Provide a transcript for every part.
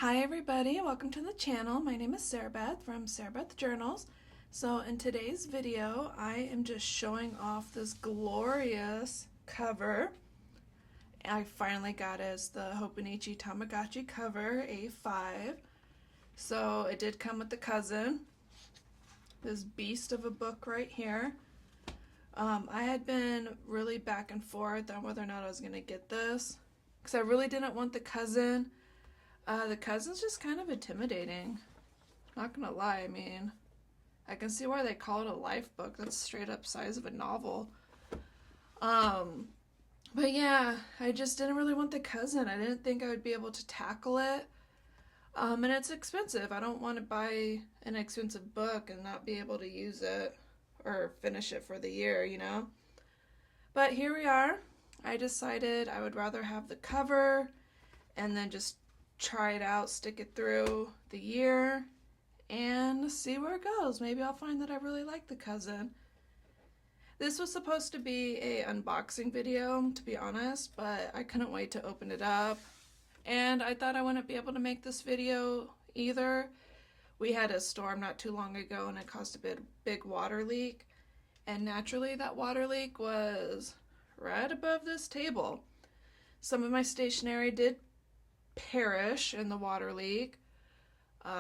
Hi everybody, welcome to the channel. My name is Sarah Beth from Sarah Beth Journals. So in today's video, I am just showing off this glorious cover. I finally got it as the Hobonichi Tamagotchi cover, A5. So it did come with the cousin, this beast of a book right here. I had been really back and forth on whether or not I was going to get this because I really didn't want the cousin. The cousin's just kind of intimidating. Not gonna lie, I mean, I can see why they call it a life book. That's straight up size of a novel. But yeah, I just didn't really want the cousin. I didn't think I would be able to tackle it. And it's expensive. I don't want to buy an expensive book and not be able to use it or finish it for the year, you know? But here we are. I decided I would rather have the cover and then just try it out, stick it through the year, and see where it goes. Maybe I'll find that I really like the cousin. This was supposed to be a unboxing video, to be honest, but I couldn't wait to open it up. And I thought I wouldn't be able to make this video either. We had a storm not too long ago and it caused a big water leak. And naturally that water leak was right above this table. Some of my stationery did perish in the water leak. It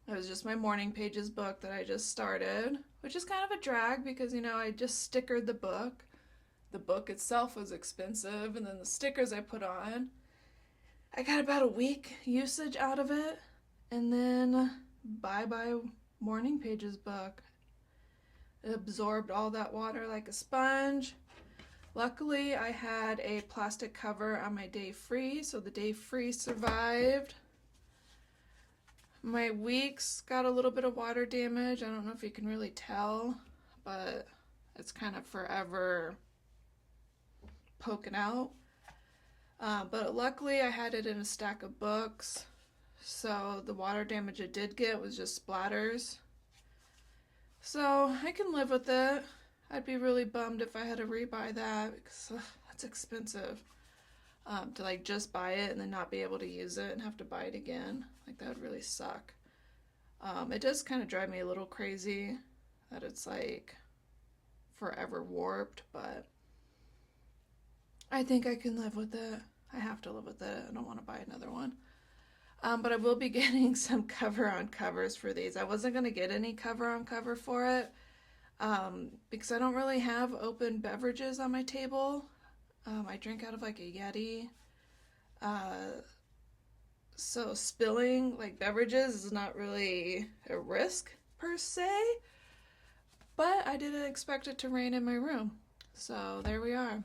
was just my morning pages book that I just started, which is kind of a drag because, you know, I just stickered the book. The book itself was expensive, and then the stickers I put on, I got about a week usage out of it, and then bye-bye morning pages book. It absorbed all that water like a sponge. Luckily, I had a plastic cover on my day free, so the day free survived. My weeks got a little bit of water damage. I don't know if you can really tell, but it's kind of forever poking out. But luckily, I had it in a stack of books, so the water damage it did get was just splatters. So I can live with it. I'd be really bummed if I had to rebuy that because that's expensive. To like just buy it and then not be able to use it and have to buy it again. Like that would really suck. It does kind of drive me a little crazy that it's like forever warped, but I think I can live with it. I have to live with it. I don't want to buy another one. But I will be getting some cover on covers for these. I wasn't going to get any cover on cover for it. Because I don't really have open beverages on my table. I drink out of like a Yeti. So spilling like beverages is not really a risk per se. But I didn't expect it to rain in my room. So there we are.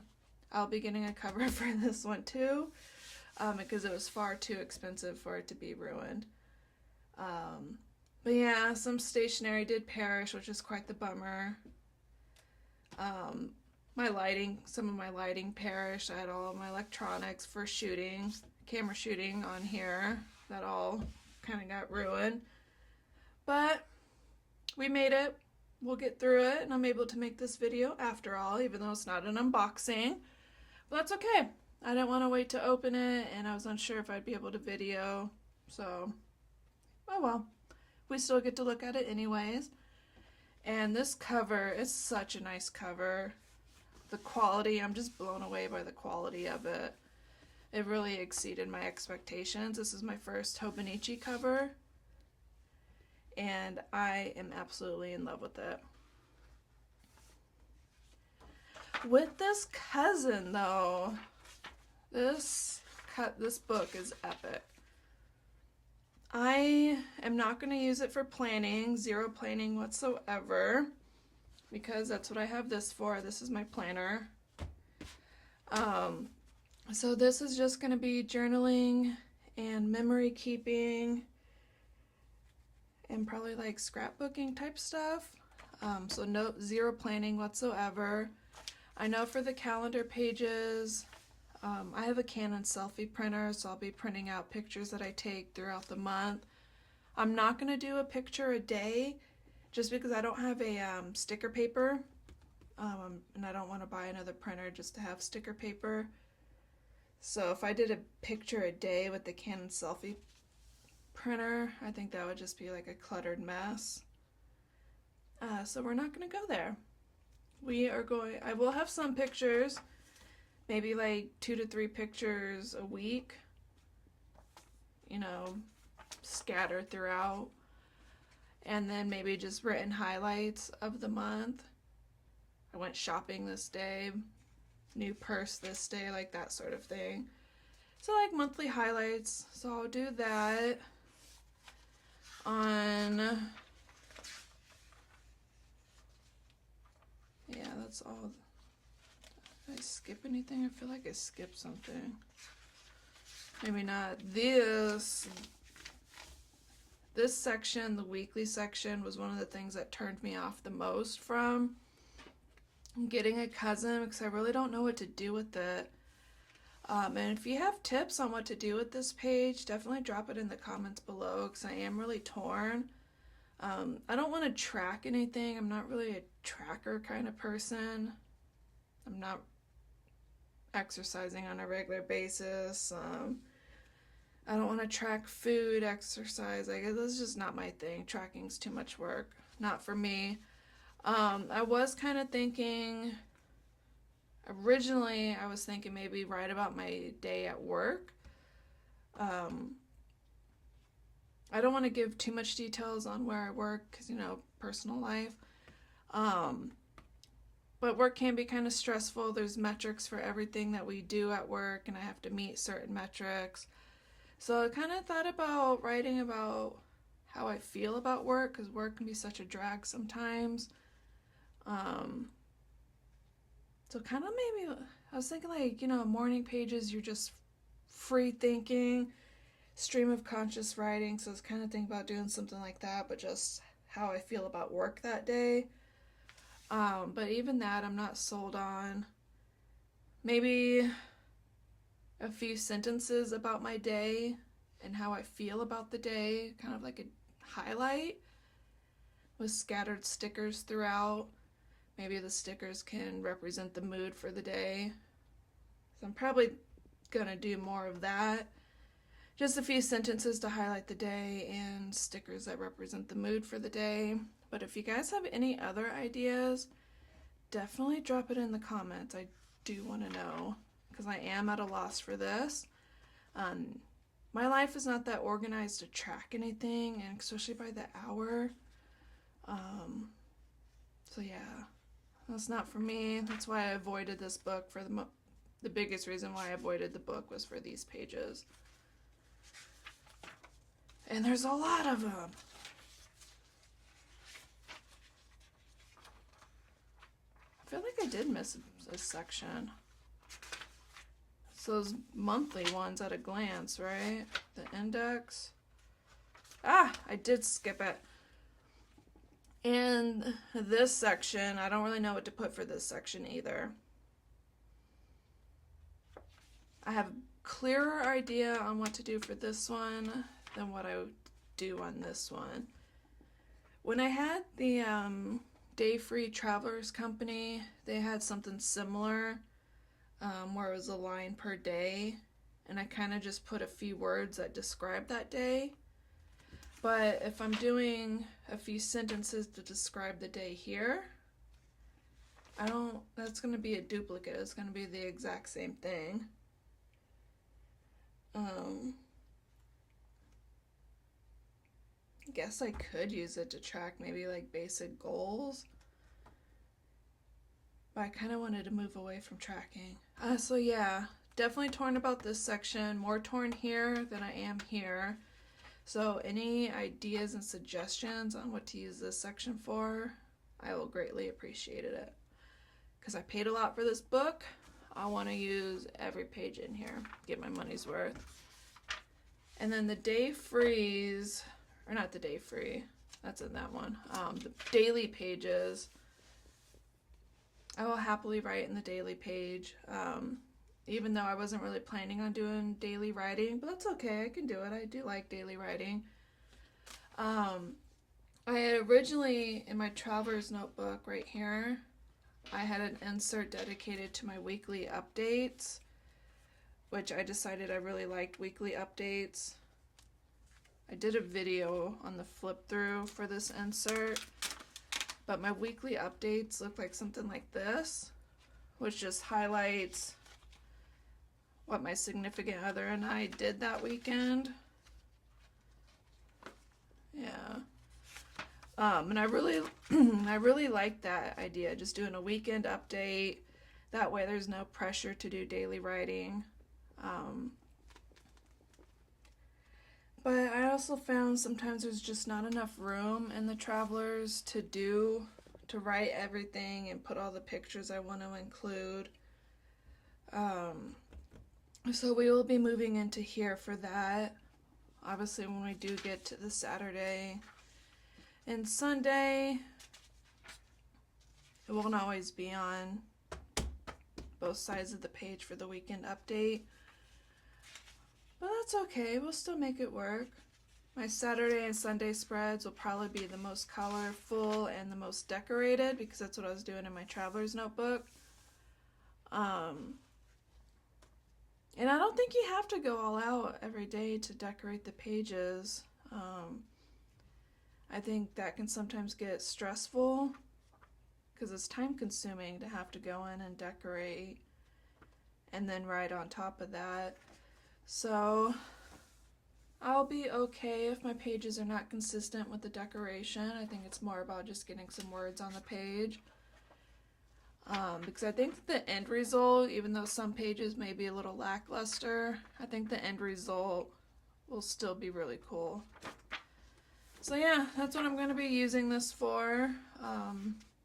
I'll be getting a cover for this one too. Because it was far too expensive for it to be ruined. But yeah, some stationery did perish, which is quite the bummer. Some of my lighting perished. I had all of my electronics for shooting, camera shooting on here. That all kind of got ruined. But we made it. We'll get through it, and I'm able to make this video after all, even though it's not an unboxing. But that's okay. I didn't want to wait to open it, and I was unsure if I'd be able to video. So, oh well. We still get to look at it anyways. And this cover is such a nice cover. The quality, I'm just blown away by the quality of it. It really exceeded my expectations. This is my first Hobonichi cover, and I am absolutely in love with it. With this cousin though, this book is epic. I am not going to use it for planning, zero planning whatsoever, because that's what I have this for. This is my planner. So this is just going to be journaling and memory keeping and probably like scrapbooking type stuff. So zero planning whatsoever. I know for the calendar pages, I have a Canon selfie printer, so I'll be printing out pictures that I take throughout the month. I'm not going to do a picture a day just because I don't have a sticker paper, and I don't want to buy another printer just to have sticker paper. So if I did a picture a day with the Canon selfie printer, I think that would just be like a cluttered mess. So we're not going to go there. I will have some pictures, maybe like 2 to 3 pictures a week, scattered throughout. And then maybe just written highlights of the month. I went shopping this day, new purse this day, like that sort of thing. So like monthly highlights. So I'll do that on, yeah, that's all. Did I skip anything? I feel like I skipped something. Maybe not. This section, the weekly section, was one of the things that turned me off the most from getting a cousin, because I really don't know what to do with it. And if you have tips on what to do with this page, definitely drop it in the comments below, because I am really torn. I don't want to track anything. I'm not really a tracker kind of person. I'm not exercising on a regular basis. I don't want to track food, exercise. Like, this is just not my thing. Tracking's too much work. Not for me. I was kind of thinking, originally I was thinking maybe write about my day at work. I don't want to give too much details on where I work because, personal life. But work can be kind of stressful. There's metrics for everything that we do at work, and I have to meet certain metrics. So I kind of thought about writing about how I feel about work, because work can be such a drag sometimes. So kind of maybe, I was thinking like, morning pages, you're just free thinking, stream of conscious writing. So I was kind of thinking about doing something like that, but just how I feel about work that day. But even that, I'm not sold on. Maybe a few sentences about my day and how I feel about the day, kind of like a highlight with scattered stickers throughout. Maybe the stickers can represent the mood for the day. So I'm probably gonna do more of that. Just a few sentences to highlight the day and stickers that represent the mood for the day. But if you guys have any other ideas, definitely drop it in the comments. I do want to know, because I am at a loss for this. My life is not that organized to track anything, and especially by the hour. So yeah, that's not for me. That's why I avoided this book. For the biggest reason why I avoided the book was for these pages. And there's a lot of them. I feel like I did miss a section. It's those monthly ones at a glance, right? The index. I did skip it. And this section, I don't really know what to put for this section either. I have a clearer idea on what to do for this one than what I would do on this one. When I had the Day Free Travelers Company, they had something similar where it was a line per day, and I kind of just put a few words that describe that day. But if I'm doing a few sentences to describe the day here, that's going to be a duplicate. It's going to be the exact same thing. I guess I could use it to track maybe like basic goals. But I kind of wanted to move away from tracking. So yeah, definitely torn about this section. More torn here than I am here. So any ideas and suggestions on what to use this section for, I will greatly appreciate it. Because I paid a lot for this book. I want to use every page in here, get my money's worth. And then the day freeze, or not the day free, that's in that one. The daily pages, I will happily write in the daily page. Even though I wasn't really planning on doing daily writing, but that's okay, I can do it. I do like daily writing. I had originally, in my traveler's notebook right here, I had an insert dedicated to my weekly updates, which I decided I really liked weekly updates. I did a video on the flip through for this insert, but my weekly updates look like something like this, which just highlights what my significant other and I did that weekend. Yeah. And I really, I really like that idea, just doing a weekend update. That way there's no pressure to do daily writing. But I also found sometimes there's just not enough room in the Travelers to write everything and put all the pictures I want to include. So we will be moving into here for that. Obviously when we do get to the Saturday and Sunday, it won't always be on both sides of the page for the weekend update. But that's okay, we'll still make it work. My Saturday and Sunday spreads will probably be the most colorful and the most decorated because that's what I was doing in my Traveler's Notebook. And I don't think you have to go all out every day to decorate the pages. I think that can sometimes get stressful because it's time consuming to have to go in and decorate and then write on top of that. So I'll be okay if my pages are not consistent with the decoration. I think it's more about just getting some words on the page. Because I think the end result, even though some pages may be a little lackluster, I think the end result will still be really cool. So yeah, that's what I'm going to be using this for.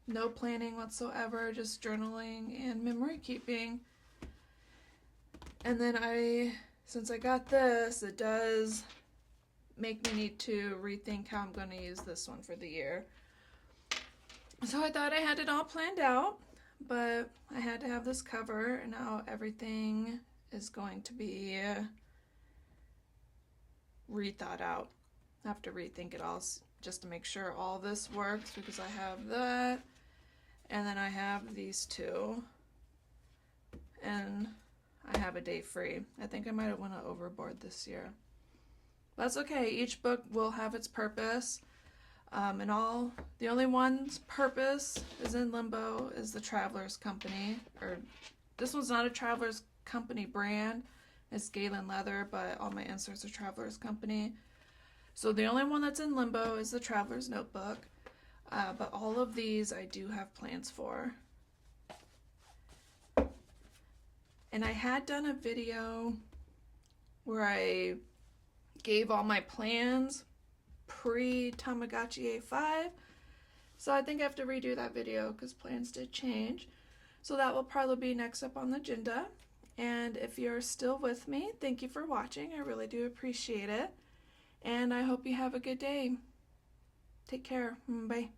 No planning whatsoever, just journaling and memory keeping. And then since I got this, it does make me need to rethink how I'm going to use this one for the year. So I thought I had it all planned out, but I had to have this cover, and now everything is going to be rethought out. I have to rethink it all just to make sure all this works, because I have that, and then I have these two, and I have a day free. I think I might have went overboard this year. That's okay. Each book will have its purpose. The only one's purpose is in limbo is the Travelers Company. Or this one's not a Travelers Company brand. It's Galen Leather, but all my inserts are Travelers Company. So the only one that's in limbo is the Traveler's Notebook. But all of these I do have plans for. And I had done a video where I gave all my plans pre-Tamagotchi A5. So I think I have to redo that video because plans did change. So that will probably be next up on the agenda. And if you're still with me, thank you for watching. I really do appreciate it. And I hope you have a good day. Take care. Bye.